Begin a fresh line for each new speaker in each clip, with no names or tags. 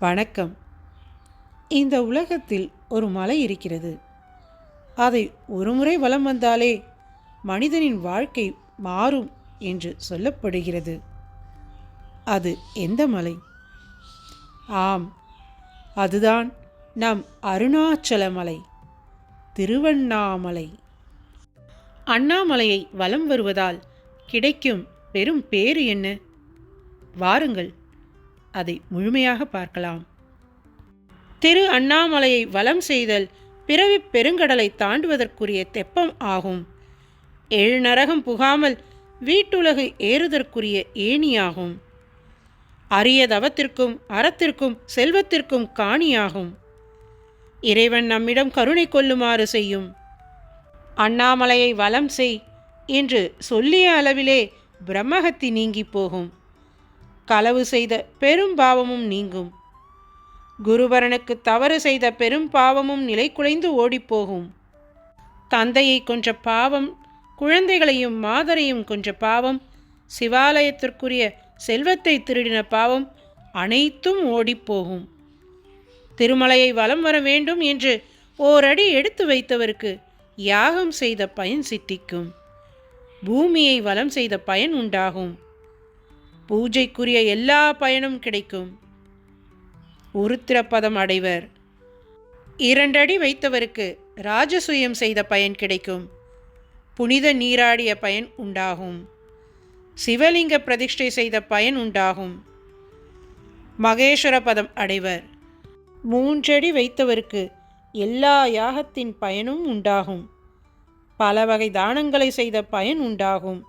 வணக்கம். இந்த உலகத்தில் ஒரு மலை இருக்கிறது. அதை ஒருமுறை வலம் வந்தாலே மனிதனின் வாழ்க்கை மாறும் என்று சொல்லப்படுகிறது. அது எந்த மலை? ஆம், அதுதான் நம் அருணாச்சல மலை, திருவண்ணாமலை. அண்ணாமலையை வலம் வருவதால் கிடைக்கும் பெரும் பேறு என்ன? வாருங்கள், அதை முழுமையாக பார்க்கலாம். திரு அண்ணாமலையை வலம் செய்தல் பிறவி பெருங்கடலை தாண்டுவதற்குரிய தெப்பம் ஆகும். 7 நரகம் புகாமல் வீட்டுலகு ஏறுதற்குரிய ஏணியாகும். அரிய தவத்திற்கும் அறத்திற்கும் செல்வத்திற்கும் காணியாகும். இறைவன் நம்மிடம் கருணை கொள்ளுமாறு செய்யும். அண்ணாமலையை வலம் செய் என்று சொல்லிய அளவிலே பிரம்மகத்தி நீங்கி போகும். களவு செய்த பெரும் பாவமும் நீங்கும். குருவரனுக்கு தவறு செய்த பெரும் பாவமும் நிலை குலைந்து ஓடிப்போகும். தந்தையை கொன்ற பாவம், குழந்தைகளையும் மாதரையும் கொன்ற பாவம், சிவாலயத்திற்குரிய செல்வத்தை திருடின பாவம் அனைத்தும் ஓடிப்போகும். திருமலையை வலம் வர வேண்டும் என்று ஓரடி எடுத்து வைத்தவருக்கு யாகம் செய்த பயன் சித்திக்கும். பூமியை வலம் செய்த பயன் உண்டாகும். பூஜைக்குரிய எல்லா பயனும் கிடைக்கும். உருத்திரப்பதம் அடைவர். 2 அடி வைத்தவருக்கு ராஜசூயம் செய்த பயன் கிடைக்கும். புனித நீராடிய பயன் உண்டாகும். சிவலிங்க பிரதிஷ்டை செய்த பயன் உண்டாகும். மகேஸ்வர பதம் அடைவர். 3 அடி வைத்தவருக்கு எல்லா யாகத்தின் பயனும் உண்டாகும். பல வகை தானங்களை செய்த பயன் உண்டாகும்.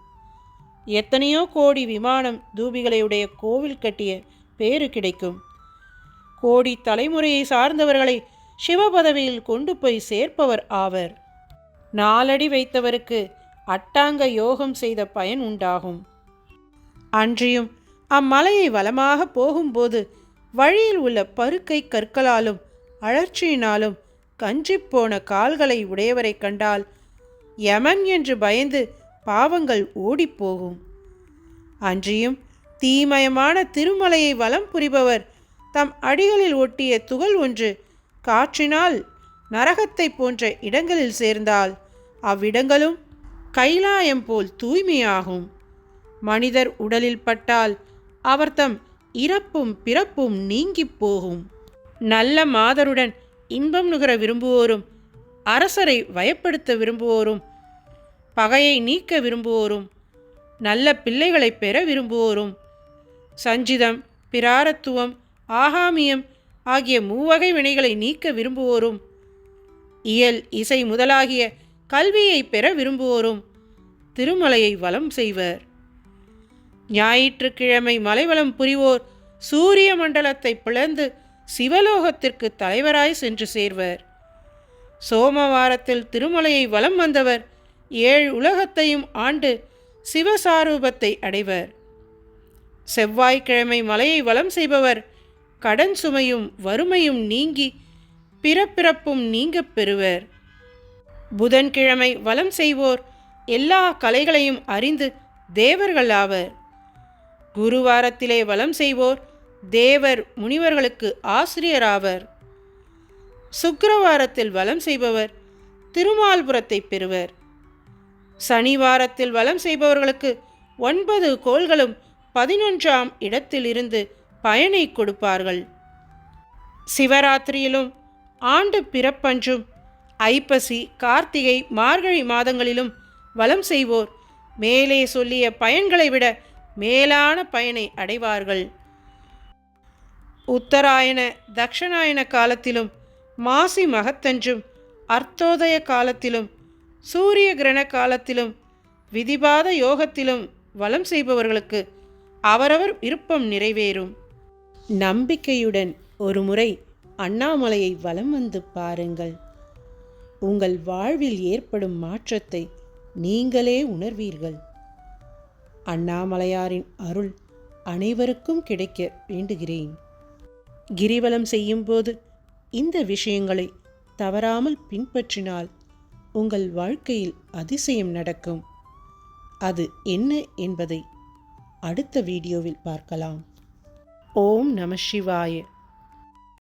எத்தனையோ கோடி விமானம் தூபிகளையுடைய கோவில் கட்டிய பேறு கிடைக்கும். கோடி தலைமுறையை சார்ந்தவர்களை சிவபதவியில் கொண்டு போய் சேர்ப்பவர் ஆவர். 4 அடி வைத்தவருக்கு அட்டாங்க யோகம் செய்த பயன் உண்டாகும். அன்றியும் அம்மலையை வலமாக போகும்போது வழியில் உள்ள பருக்கை கற்களாலும் அழற்சியினாலும் கஞ்சிப்போன கால்களை உடையவரை கண்டால் யமன் என்று பயந்து பாவங்கள் ஓடிப்போகும். அன்றியும் தீமயமான திருமலையை வலம் புரிபவர் தம் அடிகளில் ஒட்டிய துகள் ஒன்று காற்றினால் நரகத்தை போன்ற இடங்களில் சேர்ந்தால் அவ்விடங்களும் கைலாயம் போல் தூய்மையாகும். மனிதர் உடலில் பட்டால் அவர் தம் இறப்பும் பிறப்பும் நீங்கி போகும். நல்ல மாதருடன் இன்பம் நுகர விரும்புவோரும், அரசரை வயப்படுத்த விரும்புவோரும், பகையை நீக்க விரும்புவோரும், நல்ல பிள்ளைகளை பெற விரும்புவோரும், சஞ்சிதம், பிராரத்துவம், ஆகாமியம் ஆகிய 3 வகை வினைகளை நீக்க விரும்புவோரும், இயல் இசை முதலாகிய கல்வியை பெற விரும்புவோரும் திருமலையை வலம் செய்வர். ஞாயிற்றுக்கிழமை மலைவலம் புரிவோர் சூரிய மண்டலத்தை பிளந்து சிவலோகத்திற்கு தலைவராய் சென்று சேர்வர். சோமவாரத்தில் திருமலையை வலம் வந்தவர் 7 உலகத்தையும் ஆண்டு சிவசாரூபத்தை அடைவர். செவ்வாய்க்கிழமை மலையை வலம் செய்பவர் கடன் சுமையும் வறுமையும் நீங்கி பிறப்பிறப்பும் நீங்கப் பெறுவர். புதன்கிழமை வலம் செய்வோர் எல்லா கலைகளையும் அறிந்து தேவர்கள் ஆவர். குருவாரத்திலே வலம் செய்வோர் தேவர் முனிவர்களுக்கு ஆசிரியராவர். சுக்கிரவாரத்தில் வலம் செய்பவர் திருமால்புரத்தை பெறுவர். சனிவாரத்தில் வலம் செய்பவர்களுக்கு 9 கோள்களும் 11ஆம் இடத்திலிருந்து பயனை கொடுப்பார்கள். சிவராத்திரியிலும் ஆண்டு பிறப்பன்றும் ஐப்பசி, கார்த்திகை, மார்கழி மாதங்களிலும் வலம் செய்வோர் மேலே சொல்லிய பயன்களை விட மேலான பயனை அடைவார்கள். உத்தராயண தக்ஷணாயன காலத்திலும் மாசி மகத்தன்றும் அர்த்தோதய காலத்திலும் சூரிய கிரண காலத்திலும் விதிபாத யோகத்திலும் வலம் செய்பவர்களுக்கு அவரவர் விருப்பம் நிறைவேறும். நம்பிக்கையுடன் ஒரு முறை அண்ணாமலையை வலம் வந்து பாருங்கள். உங்கள் வாழ்வில் ஏற்படும் மாற்றத்தை நீங்களே உணர்வீர்கள். அண்ணாமலையாரின் அருள் அனைவருக்கும் கிடைக்க வேண்டுகிறேன். கிரிவலம் செய்யும்போது இந்த விஷயங்களை தவறாமல் பின்பற்றினால் உங்கள் வாழ்க்கையில் அதிசயம் நடக்கும். அது என்ன என்பதை அடுத்த வீடியோவில் பார்க்கலாம். ஓம் நம சிவாய.